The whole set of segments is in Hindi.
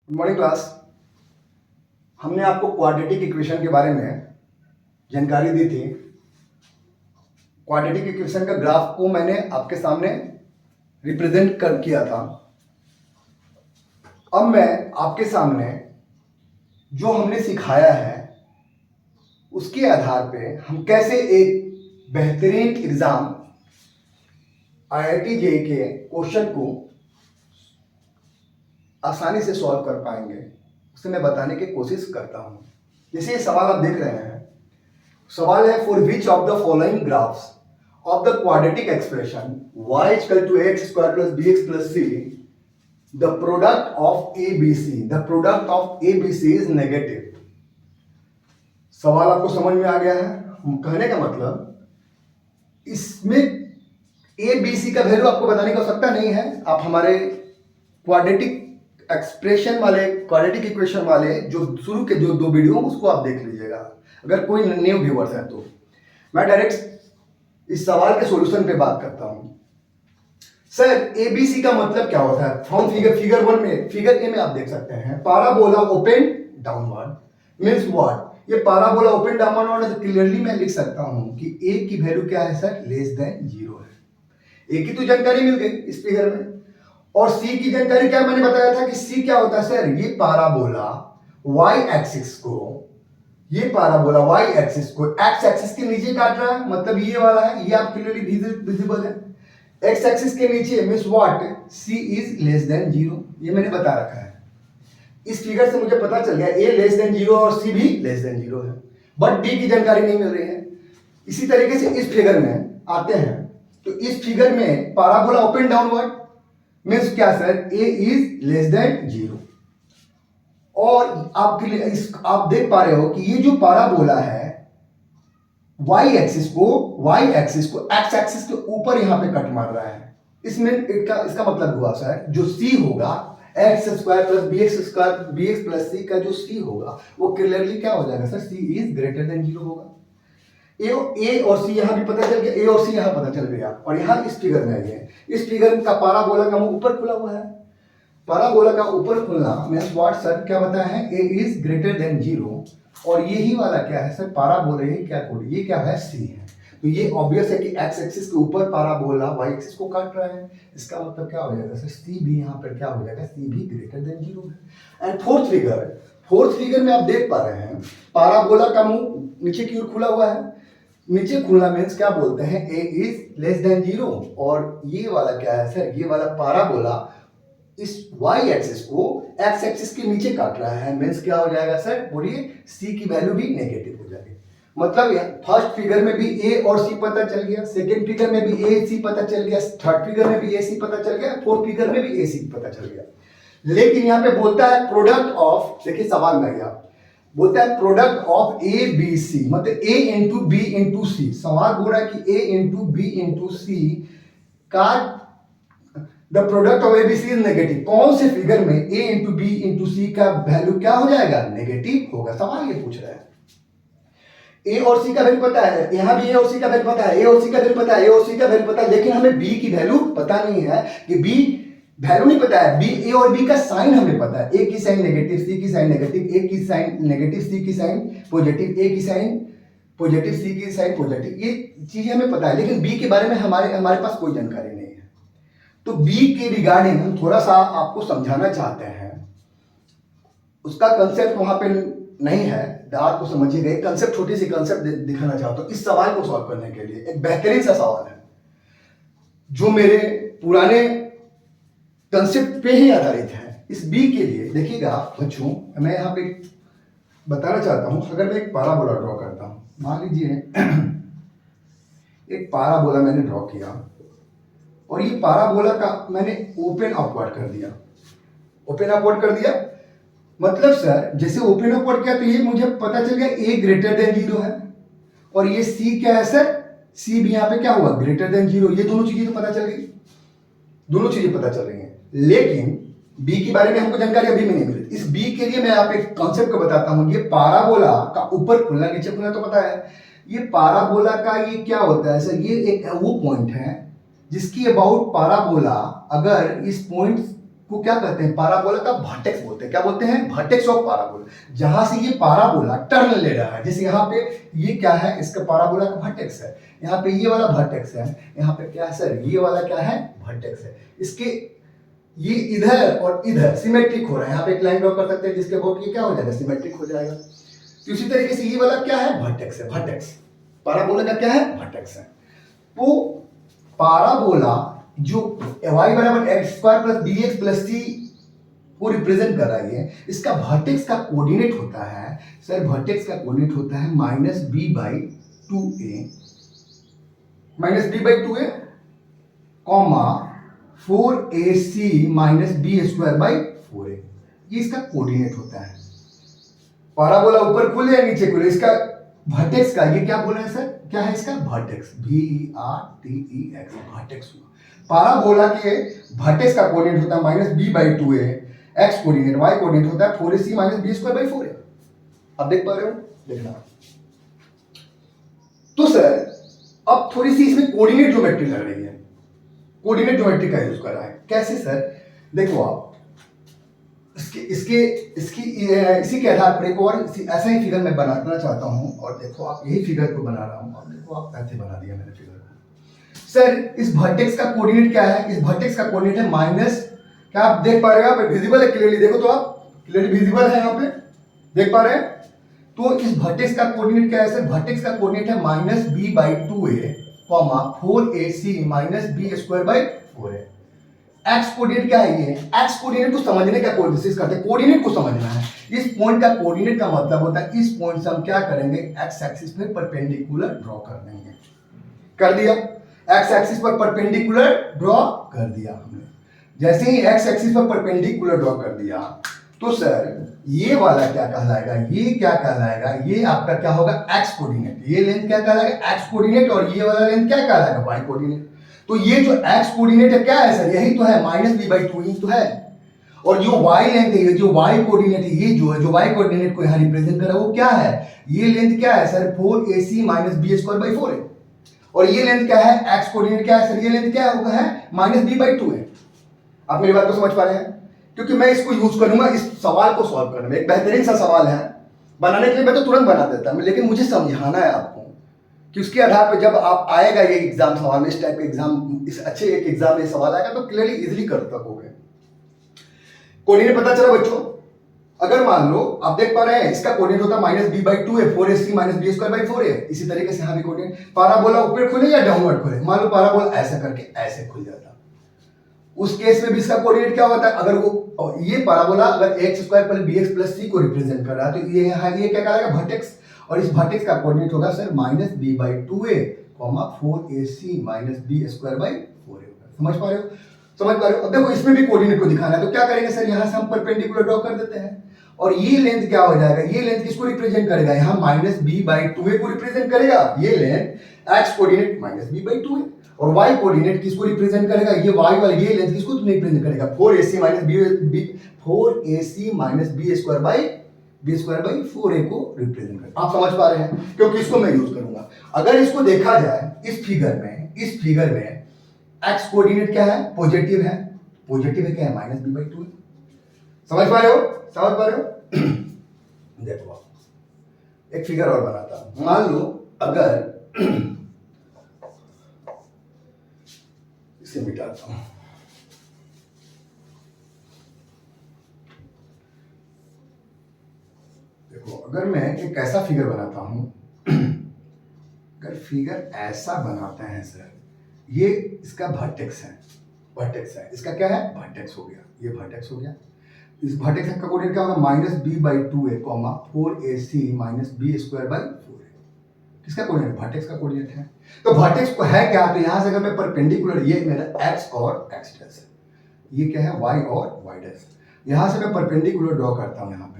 Good morning class. हमने आपको क्वाड्रेटिक इक्वेशन के बारे में जानकारी दी थी। क्वाड्रेटिक इक्वेशन का ग्राफ को मैंने आपके सामने रिप्रेजेंट कर किया था। अब मैं आपके सामने जो हमने सिखाया है उसके आधार पे हम कैसे एक बेहतरीन एग्जाम IIT JEE के क्वेश्चन को आसानी से सॉल्व कर पाएंगे उसे मैं बताने की कोशिश करता हूं। जैसे ये सवाल आप देख रहे हैं, सवाल है for which of the following graphs of the quadratic expression y equal to x square plus bx plus c the product of ABC is negative. सवाल आपको समझ में आ गया है? कहने का मतलब इसमें ABC का वैल्यू आपको बताने की आवश्यकता नहीं है। आप हमारे क्वाड्रेटिक एक्सप्रेशन वाले, क्वाड्रेटिक इक्वेशन वाले जो शुरू के जो 2 वीडियो उसको आप देख लीजिएगा अगर कोई न्यू व्यूअर्स है तो। मैं डायरेक्ट इस सवाल के सॉल्यूशन पे बात करता हूं। सर ABC का मतलब क्या होता है? फ्रॉम फिगर 1 में, फिगर ए में आप देख सकते हैं parabola open downward means what? ये पाराबोला ओपन डाउनवर्ड है तो क्लियरली मैं लिख सकता हूं कि ए की वैल्यू क्या है सर? लेस देन 0 है। ए की तो जानकारी मिल गई इस फिगर में। और सी की जानकारी क्या मैंने बताया था कि सी क्या होता है सर? ये पाराबोला y एक्सिस को, ये पाराबोला y एक्सिस को x एक्सिस के नीचे काट रहा है, मतलब ये वाला है, ये आप क्लियरली विजिबल है। x एक्सिस के नीचे means what? c is less than 0, ये मैंने बता रखा है। इस फिगर से मुझे पता चल गया a लेस देन 0 और c भी लेस देन 0 है, बट d की जानकारी नहीं मिल रही है। इसी तरीके से इस फिगर में आते हैं तो इस फिगर में पाराबोला ओपन डाउनवर्ड मीन्स क्या sir? a is less than 0। और आप देख पा रहे हो कि ये जो पाराबोला है y एक्सिस को x एक्सिस के ऊपर यहां पे कट मार रहा है। इसमें इसका मतलब हुआ सर जो c होगा x square plus bx plus c का जो c होगा वो क्लियरली क्या हो जाएगा sir? c is greater then 0 होगा। ए और सी यहां भी पता चल गया, ए और सी यहां पता चल गया। और यहां इस फिगर में है, इस फिगर का पाराबोला का मुंह ऊपर खुला हुआ है। पाराबोला का ऊपर खुलना मींस व्हाट सर? क्या बताया है? ए इज ग्रेटर देन 0 और यही वाला क्या है सर? पाराबोला। ये क्या कोड? ये क्या है? सी है। तो ये ऑब्वियस है कि एक्स एक्सिस के ऊपर पाराबोला वाई एक्सिस को काट रहा है। इसका मतलब क्या हो जाएगा सर? सी भी यहां पर क्या हो जाएगा? सी भी ग्रेटर देन 0 है। एंड फोर्थ फिगर में आप देख पा रहे हैं पाराबोला का मुंह नीचे की ओर खुला हुआ है। नीचे खुला मीन्स क्या बोलते हैं? a इज लेस देन 0 और ये वाला क्या है सर? ये वाला पाराबोला इस y एक्सिस को x एक्सिस के नीचे काट रहा है मीन्स क्या हो जाएगा सर? बोलिए c की वैल्यू भी नेगेटिव हो जाएगी। मतलब फर्स्ट फिगर में भी a और c पता चल गया, सेकंड फिगर में भी a c पता चल गया, थर्ड फिगर में भी a c पता चल गया, फोर्थ फिगर में भी a c पता चल गया। लेकिन यहां पे बोलता है प्रोडक्ट ऑफ, देखिए सवाल में गया, बोलता है product of A B C, मतलब A into B into C. सवाल बोल रहा है कि A into B into C का the product of A B C is negative. कौन से फिगर में A into B into C का वैल्यू क्या हो जाएगा? नेगेटिव होगा। सवाल ये पूछ रहा है। ए और सी का वैल्यू पता है, यहां भी ए और सी का वैल्यू पता है, ए और सी का वैल्यू पता है, ए और सी का वैल्यू पता है, लेकिन हमें बी की वैल्यू पता नहीं है कि बी वैल्यू नहीं पता है। बी, ए और बी का साइन हमें पता है। ए की साइन नेगेटिव, सी की साइन नेगेटिव, ए की साइन नेगेटिव, सी की साइन पॉजिटिव, ए की साइन पॉजिटिव, सी की साइन पॉजिटिव, ये चीजें हमें पता है। लेकिन बी के बारे में हमारे पास कोई जानकारी नहीं है। तो बी के रिगार्डिंग हम थोड़ा सा आपको समझाना चाहते हैं। उसका कंसेप्ट वहां पे नहीं है, आपको समझिएगा। एक कंसेप्ट, छोटी सी कंसेप्ट दिखाना चाहता हूं इस सवाल को सॉल्व करने के लिए। एक बेहतरीन सा सवाल है जो मेरे पुराने कंसेप्ट पे ही आधारित है। इस बी के लिए देखिएगा बच्चों, मैं यहाँ पे बताना चाहता हूं। अगर मैं एक पाराबोला ड्रॉ करता हूं, मान लीजिए एक पाराबोला मैंने ड्रॉ किया और ये पाराबोला का मैंने ओपन अपवर्ड कर दिया। ओपन अपवर्ड कर दिया मतलब सर जैसे ओपन अपवर्ड किया तो ये मुझे पता चल गया ए ग्रेटर देन 0 है और ये सी क्या है सर? सी भी यहाँ पे क्या हुआ? Greater than 0। ये दोनों चीजें तो पता चल गई, दोनों चीजें पता चल रही हैं। लेकिन बी के बारे में हमको जानकारी अभी भी नहीं मिली। इस बी के लिए मैं आप एक कॉन्सेप्ट को बताता हूं। ये पाराबोला का ऊपर खुलना नीचे खुलना तो पता है। ये पाराबोला का ये क्या होता है सर? ये एक वो पॉइंट है जिसकी अबाउट पाराबोला अगर इस पॉइंट को क्या कहते हैं, पाराबोला का वर्टेक्स बोलते हैं। क्या बोलते हैं, वर्टेक्स ऑफ पाराबोला। जहां से ये पाराबोला टर्न ले रहा है, जैसे यहाँ पे ये क्या है, इसका पाराबोला का वर्टेक्स है, यहाँ पे ये वाला वर्टेक्स है, यहाँ पे क्या है सर, ये वाला क्या है, वर्टेक्स है। इसके ये इधर और इधर सिमेट्रिक हो रहा है, यहाँ पे एक लाइन ड्रॉ कर सकते हैं जिसके अबाउट ये क्या हो जाएगा, सिमेट्रिक हो जाएगा। तो इसी तरीके से ये वाला क्या है, वर्टेक्स है, वर्टेक्स। पाराबोला का क्या है, वर्टेक्स है। तो पाराबोला जो y बराबर x square plus b x plus c को रिप्रेजेंट कर रही है, इसका वर्टेक्स का कोऑर्डिनेट होता है सर, वर्टेक्स का कोऑर्डिनेट होता है minus B by two A comma 4ac minus B square by 4a, ये इसका कोऑर्डिनेट होता है। पाराबोला ऊपर खुले या नीचे खुले, इसका वर्टेक्स का ये क्या बोला है सर, क्या है इसका वर्टेक्स, VERTEX वर्टेक्स हुआ। पाराबोला के वर्टेक्स का कोऑर्डिनेट होता है minus B by two A, x coordinate, Y coordinate होता है 4ac minus B square by 4a। अब देख पा रहे हो, देखना। तो सर अब थोड़ी सी इसमें कोऑर्डिनेट ज्योमेट्री लग रही है, कोऑर्डिनेट ज्योमेट्री का यूज कर रहा है। कैसे सर, देखो आप इसी के आधार पर एक और ऐसा ही फिगर मैं बनाना चाहता हूं, और देखो आप यही फिगर को बना रहा हूं, और देखो आप ऐसे बना दिया मैंने फिगर को। सर इस वर्टेक्स का कोऑर्डिनेट क्या है, इस वर्टेक्स का कोऑर्डिनेट है माइनस, क्या आप देख पा रहे हो, आप विजिबल है क्लियरली, देखो तो आप क्लियरली विजिबल है, यहाँ पे देख पा रहे हैं। तो इस वर्टेक्स का कोऑर्डिनेट क्या है सर, वर्टेक्स का कोऑर्डिनेट है minus B by two A comma 4ac minus B square by 4a। X coordinate क्या है, ये एक्स कोऑर्डिनेट को समझने का कोशिश करते हैं, कोऑर्डिनेट को समझना है। इस पॉइंट का कोऑर्डिनेट का मतलब होता है इस पॉइंट से हम क्या करेंगे, एक्स एक्सिस पे परपेंडिकुलर ड्रॉ कर देंगे। कर दिया, एक्स एक्सिस पर परपेंडिकुलर ड्रॉ कर दिया हमने। जैसे ही एक्स एक्सिस पर परपेंडिकुलर ड्रॉ कर दिया, तो सर ये वाला क्या कहलाएगा, ये क्या कहलाएगा, ये आपका क्या होगा, एक्स कोऑर्डिनेट। ये लेंथ क्या कहलाएगा, एक्स कोऑर्डिनेट, और ये वाला लेंथ क्या कहलाएगा, वाई कोऑर्डिनेट। तो ये जो एक्स कोऑर्डिनेट है क्या है सर, यही तो है, माइनस बी बाई टू ही तो है। और जो वाई लेंथ है, ये जो वाई कोऑर्डिनेट है, ये जो है, जो वाई कोऑर्डिनेट को यहाँ रिप्रेजेंट कर रहा है वो क्या है, ये लेंथ क्या है sir, 4ac minus B square by 4a। और ये लेंथ क्या है, एक्स कोऑर्डिनेट क्या है सर, ये लेंथ क्या होगा है, माइनस बी बाई टू है। आप मेरी बात को समझ पा रहे हैं, क्योंकि मैं इसको यूज करूंगा इस सवाल को सॉल्व करने में। एक बेहतरीन सा सवाल है, बनाने के लिए मैं तो तुरंत बना देता हूं, लेकिन मुझे समझाना है आपको कि उसके आधार पर जब आप आएगा ये एग्जाम सवाल में, इस टाइप के एग्जाम, इस अच्छे एक एग्जाम में सवाल आएगा तो क्लियरली इजीली कर सकोगे। कोऑर्डिनेट पता चला बच्चों, अगर मान लो आप देख पा रहे हैं इसका कोऑर्डिनेट होता है माइनस बी बाई टू है, 4ac minus B square by 4a। इसी तरीके से यहाँ भी कोऑर्डिनेट, पाराबोला ऊपर खुले या डाउनवर्ड खुले, मान लो पाराबोला ऐसा करके ऐसे खुल जाता, उस केस में भी इसका कोऑर्डिनेट क्या होता है, अगर वो ये पाराबोला अगर x square plus b x plus c को रिप्रेजेंट कर रहा है, तो ये क्या कहलाएगा, वर्टेक्स। और इस वर्टेक्स का कोऑर्डिनेट होगा sir minus B by two A comma 4ac minus B square by 4a होगा। समझ पा रहे हो, समझ पा रहे हो। अब देखो इसमें भी कोऑर्डिनेट को दिखाना है, तो क्या करेंगे सर, यहाँ से हम परपेंडिकुलर ड्रॉ कर देते हैं, और ये लेंथ क्या हो जाएगा, ये लेंथ किसको रिप्रेजेंट करेगा, यहाँ minus B by two a को रिप्रेजेंट करेगा। ये length x coordinate minus B by two a, और y कोऑर्डिनेट किसको रिप्रेजेंट करेगा, ये y वाला ये लेंथ किसको रिप्रेजेंट करेगा, 4ac minus B square by 4a को रिप्रेजेंट करेगा। आप समझ पा रहे हैं, क्योंकि इसको मैं यूज करूंगा। अगर इसको देखा जाए इस फिगर में x कोऑर्डिनेट क्या है, पॉजिटिव है, पॉजिटिव है क्या है, माइनस बी बाई टू। समझ पा रहे हो, समझ पा रहे हो। देखो आप एक फिगर और बनाता हूं, मान लो अगर इसे मिटाता हूं, देखो अगर मैं एक ऐसा फिगर बनाता हूं, अगर फिगर ऐसा बनाते हैं सर, ये इसका वर्टेक्स है, वर्टेक्स है, इसका क्या है, वर्टेक्स हो गया, ये वर्टेक्स हो गया। इस वर्टेक्स का कोऑर्डिनेट क्या होगा, minus B by two A comma 4ac minus B square by 4a। किसका कोऑर्डिनेट, वर्टेक्स का कोऑर्डिनेट है। तो वर्टेक्स को है क्या, तो यहां से अगर मैं परपेंडिकुलर, ये मेरा x और x डैश है, ये क्या है, y और y डैश। यहां से मैं परपेंडिकुलर ड्रॉ करता हूं यहाँ पे,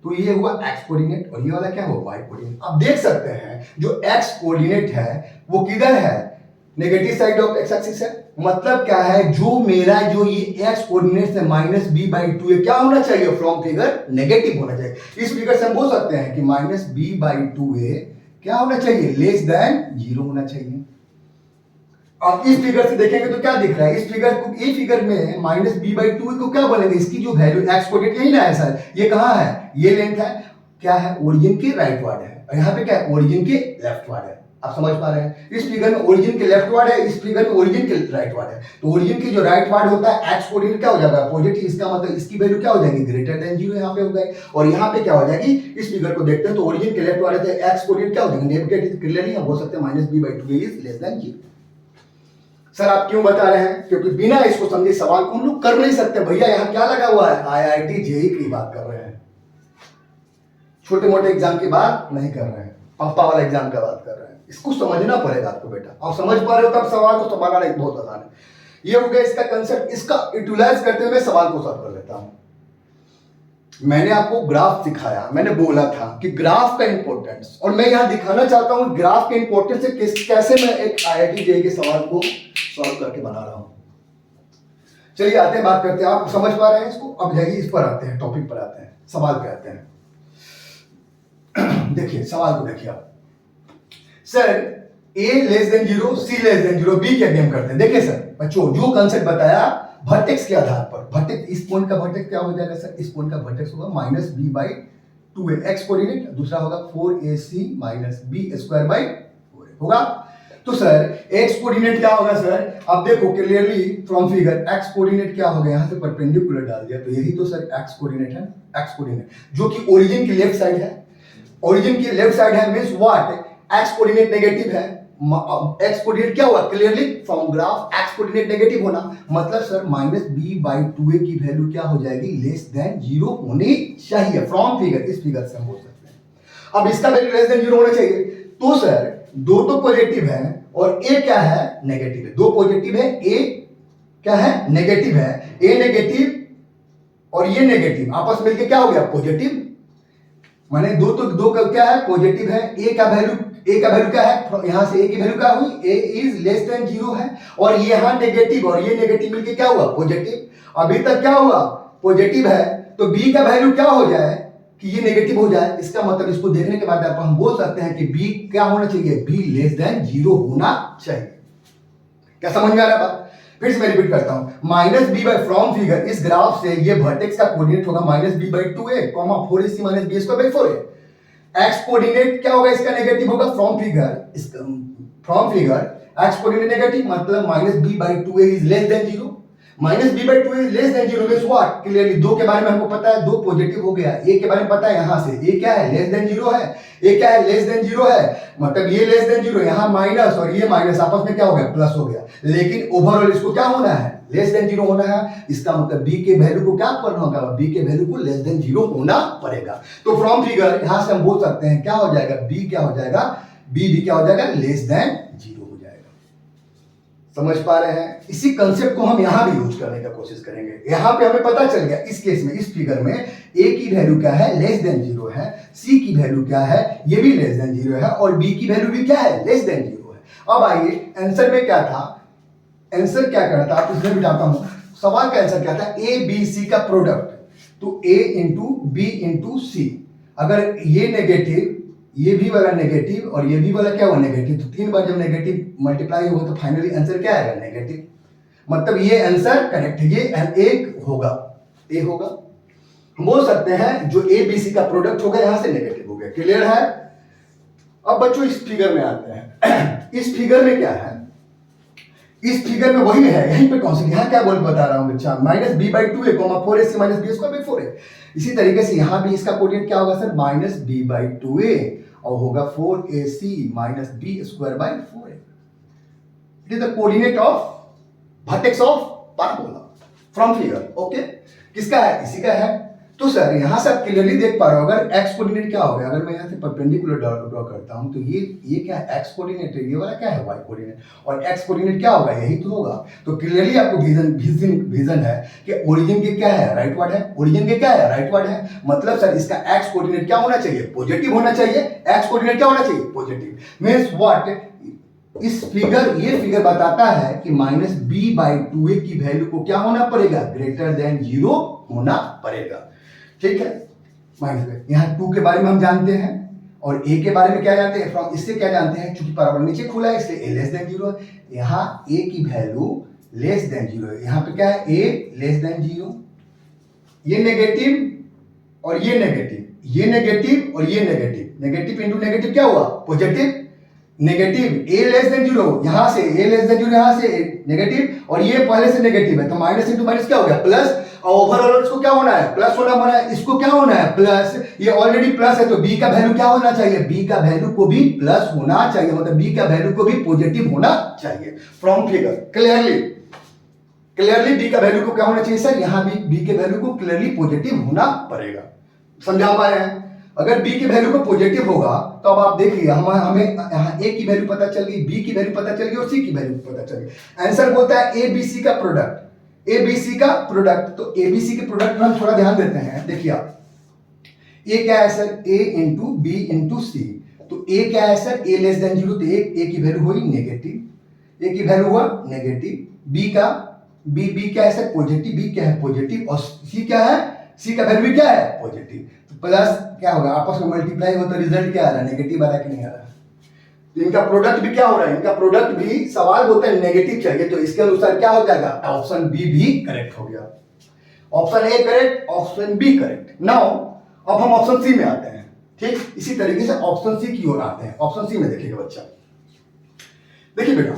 तो ये हुआ x कोऑर्डिनेट, और ये वाला क्या हुआ, y कोऑर्डिनेट। आप देख सकते हैं जो x कोऑर्डिनेट है वो किधर है, negative side of x axis है। मतलब क्या है, जो मेरा जो ये x कोऑर्डिनेट है माइनस बी बाई टू, क्या होना चाहिए फ्रॉम फिगर, नेगेटिव होना चाहिए। इस फिगर से हम बोल सकते हैं कि माइनस बी बाई टू क्या होना चाहिए, लेस देन जीरो होना चाहिए। आप इस फिगर से देखेंगे तो क्या दिख रहा है, इस फिगर को, ये फिगर में माइनस बी बाई टू को क्या बोलेंगे, इसकी जो वैल्यू एक्स कोऑर्डिनेट यही ना है सर, ये कहाँ है, ये लेंथ है, क्या है, ओरिजिन के राइट वार्ड है, और यहाँ पे क्या है, ओरिजिन के लेफ्ट वार्ड है। आप समझ पा रहे हैं, इस फिगर में ओरिजिन के लेफ्ट वार्ड है, इस फिगर में ओरिजिन के राइट वार्ड है। तो ओरिजिन के जो राइट वार्ड होता है एक्स कोऑर्डिनेट क्या हो जाएगा, पॉजिटिव, इसका मतलब इसकी वैल्यू क्या हो जाएगी, ग्रेटर देन 0 यहाँ पे हो गई, और यहाँ पे क्या हो जाएगी, इस फिगर को देखते हैं तो ओरिजिन के लेफ्ट वार्ड है, एक्स कोऑर्डिनेट क्या हो जाएगा, नेगेटिव, क्लियरली हम बोल सकते हैं minus B by two is less than 0। Sir आप क्यों बता रहे हैं, क्योंकि बिना इसको समझे सवाल को हम लोग कर नहीं सकते। भैया यहाँ क्या लगा हुआ है, आईआईटी जेईई की बात कर रहे हैं, छोटे मोटे एग्जाम की बात नहीं कर रहे हैं, पापा वाला एग्जाम का बात कर रहे हैं। इसको समझना पड़ेगा आपको बेटा, आप समझ पा रहे हो तब सवाल को संभालना एक बहुत आसान है। ये हो गया इसका कंसेप्ट, इसका यूटिलाइज करते हुए सवाल को सॉल्व कर लेता हूं। मैंने आपको ग्राफ सिखाया, मैंने बोला था कि ग्राफ का इंपॉर्टेंस, और मैं यहां दिखाना चाहता हूं ग्राफ के इंपॉर्टेंस से कैसे मैं एक आईआईटी जेईई के सवाल को सॉल्व करके बना रहा हूं। चलिए आते हैं, बात करते हैं, आप समझ पा रहे हैं इसको, अब जाइए इस पर आते हैं, टॉपिक पर आते हैं, सवाल पे आते हैं। देखिए सवाल को देखिए आप, sir a less than 0, c less than 0, b क्या गेम करते हैं। देखिए सर बच्चों, जो कंसेप्ट बताया वर्टेक्स के आधार पर, वर्टेक्स, इस पॉइंट का वर्टेक्स क्या हो जाएगा सर, इस पॉइंट का वर्टेक्स होगा minus B by two A, x coordinate, दूसरा होगा 4ac minus B square by 4a होगा। तो सर एक्स कोऑर्डिनेट क्या होगा सर, अब देखो clearly from figure, x coordinate क्या होगा, यहां से परपेंडिकुलर डाल दिया तो यही तो सर एक्स कोऑर्डिनेट है, एक्स कोऑर्डिनेट जो कि ओरिजिन की लेफ्ट साइड है, ओरिजिन की लेफ्ट साइड है, means what, x coordinate negative है, एक्स कोऑर्डिनेट क्या हुआ, clearly from graph x coordinate negative होना, मतलब sir minus B by two a की वैल्यू क्या हो जाएगी, लेस देन 0 होनी चाहिए फ्रॉम फिगर, इस फिगर से हम बोल सकते हैं। अब इसका वैल्यू लेस देन 0 होना चाहिए, तो सर दो तो पॉजिटिव है और ए क्या है, नेगेटिव है, दो पॉजिटिव है, ए क्या है, नेगेटिव है, ए नेगेटिव और ये नेगेटिव आपस में मिलकर क्या हो गया, पॉजिटिव, माने दो तो दो का क्या है, पॉजिटिव है, ए का वैल्यू क्या है, यहां से ए की वैल्यू क्या हुई, ए इज लेस देन 0 है, और यहां नेगेटिव और ये नेगेटिव मिलके क्या हुआ, पॉजिटिव। अभी तक क्या हुआ, पॉजिटिव है, तो बी का वैल्यू क्या हो जाए कि ये नेगेटिव हो जाए, इसका मतलब इसको देखने के बाद हम बोल सकते हैं कि बी क्या होना चाहिए, बी लेस देन 0 होना चाहिए। क्या समझ में आ रहा है बात, फिर से मैं रिपीट करता हूं, minus B by from figure, इस ग्राफ से ये वर्टेक्स का कोऑर्डिनेट होगा minus B by two a, 4ac minus B square by 4a। X coordinate क्या होगा, इसका नेगेटिव होगा फ्रॉम फिगर, इसका from figure x coordinate negative, मतलब minus B by two a is less than 0, minus B by two is less than 0 means what, clearly दो के बारे में हमको पता है, दो पॉजिटिव हो गया, ए के बारे में पता है, यहां से ए क्या है, लेस देन 0 है, ए क्या है, लेस देन 0 है, मतलब ये लेस देन 0, यहां माइनस और ये माइनस आपस में क्या हो गया, प्लस हो गया, लेकिन ओवरऑल इसको क्या होना है, लेस देन 0 होना है, इसका मतलब बी के वैल्यू को क्या करना होगा, बी के वैल्यू को लेस देन 0 होना पड़ेगा। तो फ्रॉम फिगर यहां से हम बोल सकते हैं क्या हो जाएगा, बी क्या हो जाएगा, बी क्या हो जाएगा, लेस देन 0 हो जाएगा। समझ पा रहे हैं, इसी कंसेप्ट को हम यहां भी यूज करने का कोशिश करेंगे। यहां पे हमें पता चल गया इस केस में, इस फिगर में ए की वैल्यू क्या है, लेस देन 0 है, सी की वैल्यू क्या है, ये भी लेस देन 0 है, और बी की वैल्यू भी क्या है, लेस देन 0 है। अब आइए आंसर में क्या था, आंसर क्या करना था, आप इसमें बिठाता हूं, सवाल का आंसर क्या था, ए बी सी का प्रोडक्ट, तो ए इंटू बी इंटू सी, अगर ये नेगेटिव, ये भी वाला नेगेटिव और ये भी वाला क्या हुआ, नेगेटिव, तो तीन बार जब नेगेटिव मल्टीप्लाई होगा तो फाइनली आंसर क्या आएगा, नेगेटिव, मतलब ये आंसर करेक्ट है, ये एक होगा, ए होगा। हम बोल सकते हैं जो ए बी सी का प्रोडक्ट होगा यहां से नेगेटिव हो गया, क्लियर है। अब बच्चों इस फिगर में आते हैं, इस फिगर में क्या है, इस फिगर में वही है, यहीं पे कॉन्सेप्ट, यहां क्या बोल बता रहा हूं बच्चा, minus B by two a, 4ac minus B square by 4a। इसी तरीके से यहां भी इसका कोऑर्डिनेट क्या होगा sir, minus B by two a और होगा 4ac minus B square by 4a। It is the coordinate of vertex of parabola from figure, okay, किसका है, इसी का है। तो सर यहां से आप क्लियरली देख पा रहे हो, अगर एक्स कोऑर्डिनेट क्या होगा, अगर मैं यहां से परपेंडिकुलर ड्रॉ करता हूं तो ये क्या है, एक्स कोऑर्डिनेट है, ये वाला क्या है, वाई कोऑर्डिनेट, और एक्स कोऑर्डिनेट क्या होगा, यही तो होगा। तो क्लियरली आपको विजन है कि ओरिजिन के क्या है, राइट वार्ड है, ओरिजिन के क्या है, राइट वार्ड है, मतलब सर इसका एक्स कोऑर्डिनेट क्या होना चाहिए, पॉजिटिव होना चाहिए, एक्स कोऑर्डिनेट क्या होना चाहिए, पॉजिटिव, मींस व्हाट, इस फिगर, ये फिगर बताता है कि minus B by two a की वैल्यू को क्या होना पड़ेगा, ग्रेटर देन 0 होना पड़ेगा, ठीक है। माइनस, यहां 2 के बारे में हम जानते हैं, और ए के बारे में क्या जानते हैं, फ्रॉम इससे क्या जानते हैं, चूंकि पैराबोला नीचे खुला है इसलिए ए लेस देन जीरो है, यहाँ ए की वैल्यू लेस देन जीरो है, यहाँ पे क्या है ए लेस देन जीरो, ये नेगेटिव और ये नेगेटिव, ये नेगेटिव और ये नेगेटिव, नेगेटिव इंटू नेगेटिव क्या हुआ पॉजिटिव, नेगेटिव ए लेस देन जीरो, यहां से ए लेस देन जीरो, यहां से नेगेटिव और ये पहले से नेगेटिव है तो माइनस इंटू माइनस क्या हो गया प्लस, और ओवरऑल इसको क्या होना है प्लस होना है, इसको क्या होना है प्लस, ये ऑलरेडी प्लस है तो बी का वैल्यू क्या होना चाहिए, बी का वैल्यू को भी प्लस होना चाहिए, मतलब बी का वैल्यू को भी पॉजिटिव होना चाहिए from figure clearly, clearly b का वैल्यू को क्या होना चाहिए सर, यहां भी बी के वैल्यू को क्लियरली पॉजिटिव होना पड़ेगा, समझा पा रहे हैं। अगर b की वैल्यू को पॉजिटिव होगा तो अब आप देखिए हमें यहाँ a की वैल्यू पता चल गई, b की वैल्यू पता चल गई और c की वैल्यू पता चल गई। आंसर बोलता है abc का प्रोडक्ट, abc का प्रोडक्ट, तो abc के प्रोडक्ट पर हम थोड़ा ध्यान देते हैं। देखिए आप a क्या है sir, a into B into c, तो a क्या है sir, a less than zero, तो a की वैल्यू हुई नेगेटिव, a की वैल्यू हुआ नेगेटिव, b का b क्या है सर पॉजिटिव, b क्या है पॉजिटिव और c क्या है, c का वैल्यू क्या है पॉजिटिव, प्लस क्या होगा आपस में मल्टीप्लाई हो तो रिजल्ट क्या आ रहा है, नेगेटिव आ रहा है कि नहीं आ रहा है, तो इनका प्रोडक्ट भी क्या हो रहा है, इनका प्रोडक्ट भी सवाल बोलता है नेगेटिव चाहिए, तो इसके अनुसार क्या हो जाएगा, ऑप्शन बी भी करेक्ट हो गया, option a correct, option b correct. Now अब हम ऑप्शन सी में आते हैं, ठीक, इसी तरीके से ऑप्शन सी की ओर आते हैं। ऑप्शन सी में देखिएगा बच्चा, देखिए बेटा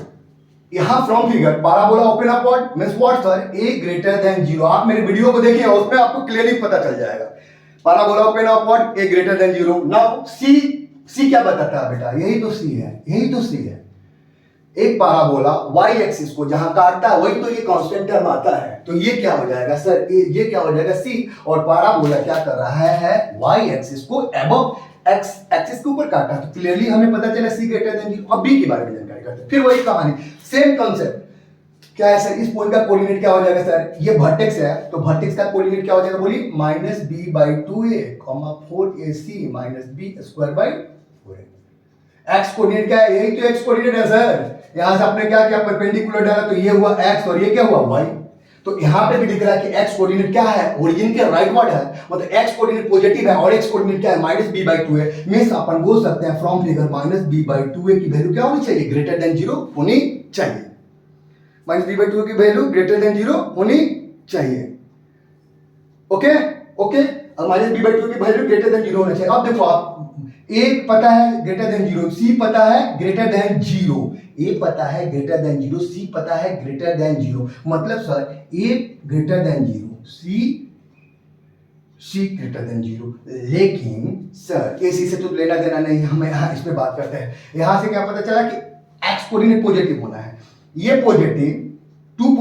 यहां from figure parabola open upward means what sir, A greater than zero, आप मेरे वीडियो को देखिए उसमें आपको क्लियरली पता चल जाएगा, parabola open upward a greater than zero. Now c क्या बताता है बेटा, यही तो सी है, यही तो सी है, एक पैराबोला वाई एक्सिस को जहां काटता है वही तो ये कांस्टेंट टर्म आता है, तो ये क्या हो जाएगा सर, ये क्या हो जाएगा सी, और पैराबोला क्या कर रहा है वाई एक्सिस को अबव एक्स एक्सिस के ऊपर काटा, तो क्लियरली हमें पता चला सी ग्रेटर देन जीरो। अब बी के बारे में जानकारी करते हैं, फिर वही कहानी सेम कांसेप्ट, क्या है सर, इस पॉइंट का कोऑर्डिनेट क्या हो जाएगा सर, ये वर्टेक्स है तो वर्टेक्स का कोऑर्डिनेट क्या हो जाएगा, बोलिए minus B by two A comma four a c minus B square by four a. X coordinate क्या है, यही तो एक्स कोऑर्डिनेट है सर, यहां से आपने क्या किया परपेंडिकुलर डाला तो ये हुआ एक्स और ये क्या हुआ वाई, तो यहां पे भी दिख रहा है कि एक्स कोऑर्डिनेट क्या है, ओरिजिन के राइटवर्ड है, मतलब एक्स कोऑर्डिनेट पॉजिटिव है और एक्स कोऑर्डिनेट क्या है माइनस बी बाई टू है, मींस अपन बोल सकते हैं from figure minus B by two a की वैल्यू क्या होनी चाहिए, ग्रेटर देन जीरो होनी चाहिए, माइनस बी बाई टू की वैल्यू ग्रेटर देन जीरो होनी चाहिए, ओके ओके, और माइनस बी बाई टू की वैल्यू ग्रेटर देन जीरो होना चाहिए। अब देखो आप ए पता है ग्रेटर देन जीरो, सी पता है ग्रेटर देन जीरो, ए पता है ग्रेटर देन जीरो, सी पता है ग्रेटर देन जीरो, मतलब सर ए ग्रेटर देन जीरो, सी ग्रेटर देन जीरो, लेकिन सर ए सी से तो लेना देना नहीं, हम यहाँ इसमें बात करते हैं, यहां से क्या पता चला कि एक्स कोऑर्डिनेट पॉजिटिव होना है, ये पॉजिटिव टू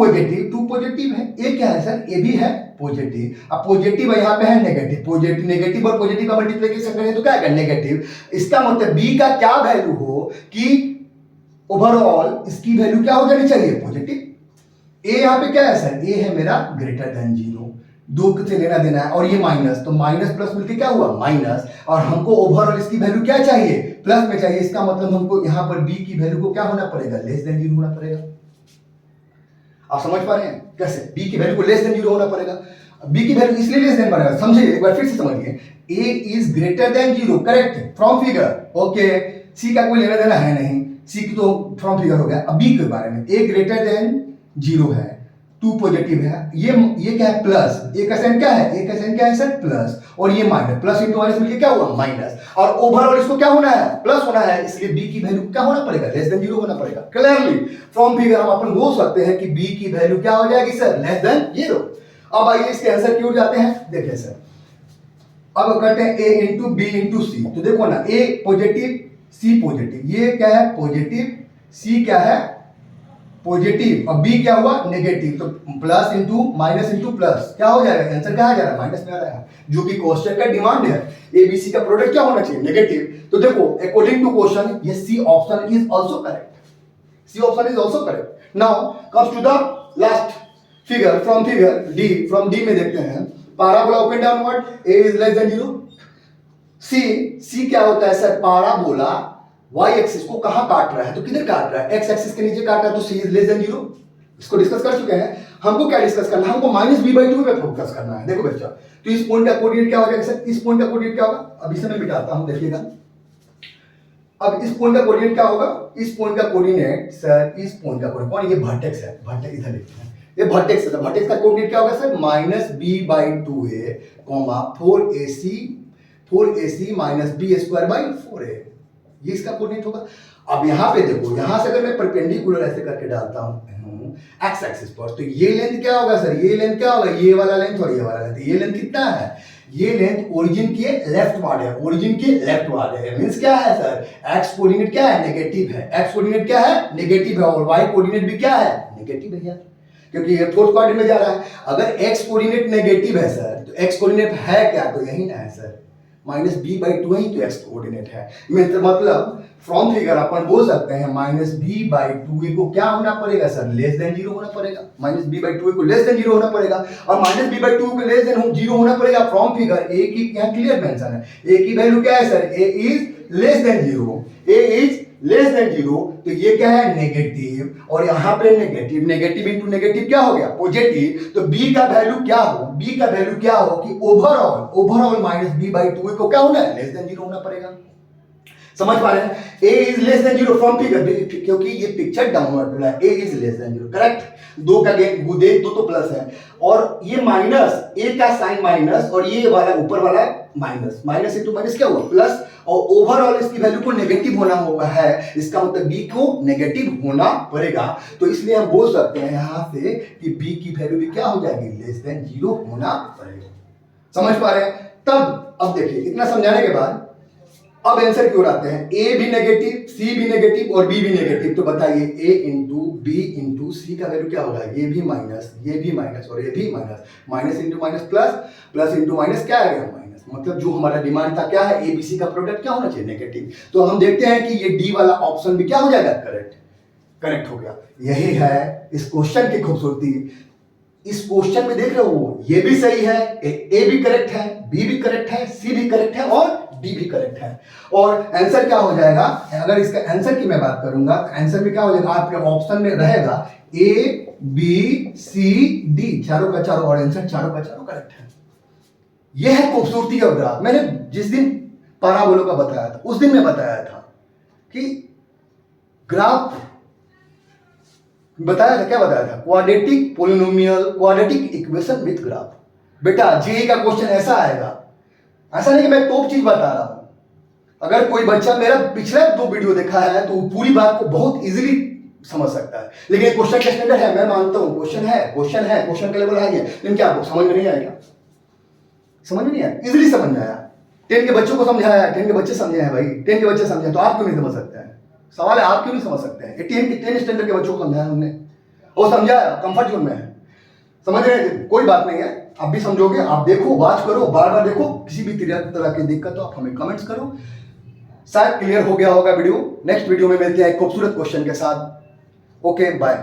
पॉजिटिव है, ए क्या है सर, ए भी है पॉजिटिव, अब पॉजिटिव यहाँ पे है नेगेटिव, पॉजिटिव नेगेटिव और पॉजिटिव का मल्टीप्लिकेशन करें तो क्या आएगा नेगेटिव, इसका मतलब बी का क्या वैल्यू हो कि ओवरऑल इसकी वैल्यू क्या हो जानी चाहिए पॉजिटिव। ए यहाँ पे क्या है सर, ए है मेरा ग्रेटर देन जीरो, दो से लेना देना है और ये माइनस, तो माइनस प्लस मिलकर क्या हुआ माइनस, और हमको ओवरऑल इसकी वैल्यू क्या चाहिए प्लस में चाहिए, इसका मतलब हमको यहाँ पर बी की वैल्यू को क्या होना पड़ेगा लेस देन जीरो होना पड़ेगा। आप समझ पा रहे हैं कैसे, बी की वैल्यू को लेस देन जीरो होना पड़ेगा, बी की वैल्यू इसलिए लेस देन पड़ेगा, समझिए एक बार फिर से समझिए, a is greater than zero correct from figure, okay, c का कोई लेना देना है नहीं, सी की तो फ्रॉम फिगर हो गया। अब बी के बारे में, ए ग्रेटर देन जीरो है, टू पॉजिटिव है, ये क्या है प्लस, ए का साइन क्या है, ए का साइन क्या है सर प्लस, और ये माइनस, प्लस इंटू माइनस मिलकर क्या हुआ माइनस, और ओवरऑल इसको क्या होना है प्लस होना है, इसलिए बी की वैल्यू क्या होना पड़ेगा लेस देन जीरो होना पड़ेगा। क्लियरली फ्रॉम फिगर हम अपन बोल सकते हैं कि बी की वैल्यू क्या हो जाएगी सर लेस देन जीरो। अब आइए इसके आंसर की ओर जाते हैं, देखिए सर अब करते हैं ए इंटू बी इंटू सी, तो देखो ना ए पॉजिटिव सी पॉजिटिव, ये क्या है पॉजिटिव, सी क्या है पॉजिटिव, और बी क्या हुआ नेगेटिव, तो plus into minus into plus क्या हो जाएगा, आंसर क्या आ जा रहा है माइनस में आ रहा है, जो कि क्वेश्चन का डिमांड है, ए बी सी का प्रोडक्ट क्या होना चाहिए नेगेटिव, तो देखो अकॉर्डिंग टू क्वेश्चन ये c option is also correct, c option is also correct. Now comes to the last figure from figure d, from d में देखते हैं parabola open downward a is less than zero, c क्या होता है सर पैराबोला वाई एक्सिस को कहां काट रहा है, तो किधर काट रहा है एक्स एक्सिस के नीचे काट रहा है, तो सी इज लेस देन जीरो, इसको डिस्कस कर चुके हैं। हमको क्या डिस्कस करना है, हमको माइनस बी बाई टू पे फोकस करना है। देखो बच्चा, तो इस पॉइंट का कोऑर्डिनेट क्या हो जाएगा सर, इस पॉइंट का कोऑर्डिनेट क्या होगा, अब इसे मैं मिटाता हूं, देखिएगा अब इस पॉइंट का कोऑर्डिनेट क्या होगा? इस पॉइंट का कोऑर्डिनेट सर, इस पॉइंट का कोऑर्डिनेट कौन? ये वर्टेक्स है, वर्टेक्स इधर लिखते हैं, ये वर्टेक्स है, वर्टेक्स का कोऑर्डिनेट क्या होगा sir? -b/2a, 4ac minus B square by 4a, ये इसका कोऑर्डिनेट होगा। अब यहां पे देखो, यहां से अगर मैं परपेंडिकुलर ऐसे करके डालता हूं एक्स एक्सिस पर, तो ये लेंथ क्या होगा सर? ये लेंथ क्या होगा? ये वाला लेंथ और ये वाला लेंथ, ये लेंथ कितना है? ये लेंथ ओरिजिन के लेफ्ट वार्ड है, ओरिजिन के लेफ्ट वार्ड है, मींस क्या है सर? एक्स कोऑर्डिनेट क्या है? नेगेटिव है, एक्स कोऑर्डिनेट क्या है? नेगेटिव है, और वाई कोऑर्डिनेट भी क्या है? नेगेटिव है यार, क्योंकि ये फोर्थ क्वाड्रेंट में जा रहा है। अगर एक्स कोऑर्डिनेट नेगेटिव है सर, तो एक्स कोऑर्डिनेट है क्या? तो यही ना है सर, -b/2 ही तो एक्स कोऑर्डिनेट है। मतलब फ्रॉम फिगर अपन बोल सकते हैं -b/2a को क्या होना पड़ेगा सर? लेस देन 0 होना पड़ेगा, -b/2a को लेस देन 0 होना पड़ेगा, और -b/2 को लेस देन 0 होना पड़ेगा फ्रॉम फिगर। a की यहाँ क्लियर मेंशन है, a की वैल्यू क्या है sir? a is less than 0, a is less than 0, तो ये क्या है? नेगेटिव, और यहाँ पे नेगेटिव, नेगेटिव इंटू नेगेटिव क्या हो गया? पॉजिटिव। तो b का वैल्यू क्या हो? b का वैल्यू क्या हो कि ओवरऑल -b/2a को क्या होना है? लेस देन 0 होना पड़ेगा। समझ पा रहे हैं? a is less than 0 from figure, क्योंकि ये पिक्चर डाउनवर्ड है, a is less than 0, correct. दो का गेट दो तो प्लस है, और ये माइनस, a का साइन माइनस, और ये वाला ऊपर वाला माइनस, माइनस इंटू माइनस क्या हुआ? प्लस, और ओवरऑल इसकी वैल्यू को नेगेटिव होना होगा है, इसका मतलब b को नेगेटिव होना पड़ेगा। तो इसलिए हम बोल सकते हैं यहां से कि b की वैल्यू भी क्या हो जाएगी? लेस देन 0 होना पड़ेगा। समझ पा रहे हैं? तब अब देखिए, इतना समझाने के बाद अब आंसर की ओर आते हैं। a भी नेगेटिव, c भी नेगेटिव और b भी नेगेटिव, तो बताइए a into B into C का वैल्यू क्या होगा? ये भी माइनस, ये भी माइनस, और ये भी minus, minus into minus plus, plus into minus क्या आ गया? माइनस। मतलब जो हमारा डिमांड था क्या है? a b c का प्रोडक्ट क्या होना चाहिए? नेगेटिव। तो हम देखते हैं कि ये डी वाला ऑप्शन भी क्या हो जाएगा? करेक्ट हो गया। यही है इस क्वेश्चन की खूबसूरती। इस क्वेश्चन में देख रहे हो, ये भी सही है, ए भी करेक्ट है, बी भी करेक्ट है, सी भी करेक्ट है, और डी भी करेक्ट है। और आंसर क्या हो जाएगा? अगर इसका आंसर की मैं बात करूंगा, तो आंसर में क्या हो जाएगा? आपके ऑप्शन में रहेगा ए बी सी डी, चारों का चारों, और आंसर चारों का चारों करेक्ट है। यह है खूबसूरती का ग्राफ। मैंने जिस दिन पैराबोला का बताया था, उस दिन मैं बताया था कि ग्राफ बताया था, क्या बताया था? Quadratic polynomial, quadratic equation with graph. बेटा जेईई का क्वेश्चन ऐसा आएगा, ऐसा नहीं कि मैं टॉप चीज बता रहा हूं। अगर कोई बच्चा मेरा पिछला 2 वीडियो देखा है तो पूरी बात को बहुत इजीली समझ सकता है। लेकिन क्वेश्चन का स्टैंडर्ड है, मैं मानता हूं, क्वेश्चन का लेवल हाई है, लेकिन क्या आपको समझ में नहीं आएगा? समझ में नहीं आया? इजीली समझ में आया। 10 के बच्चों को समझाया, 10 के बच्चे समझे हैं भाई, 10 के बच्चे समझे, तो आप क्यों नहीं समझ सकते हैं? सवाल है, आप क्यों नहीं समझ सकते हैं? 10 स्टैंडर्ड के बच्चों को समझाया हमने, वो समझाया, कंफर्ट जोन में है, समझ रहे हैं? कोई बात नहीं है, आप भी समझोगे। आप देखो, वॉच करो, बार बार देखो, किसी भी तरह की दिक्कत हो आप हमें कमेंट्स करो। शायद क्लियर हो गया होगा वीडियो। नेक्स्ट वीडियो में मिलते हैं एक खूबसूरत क्वेश्चन के साथ। Okay, bye.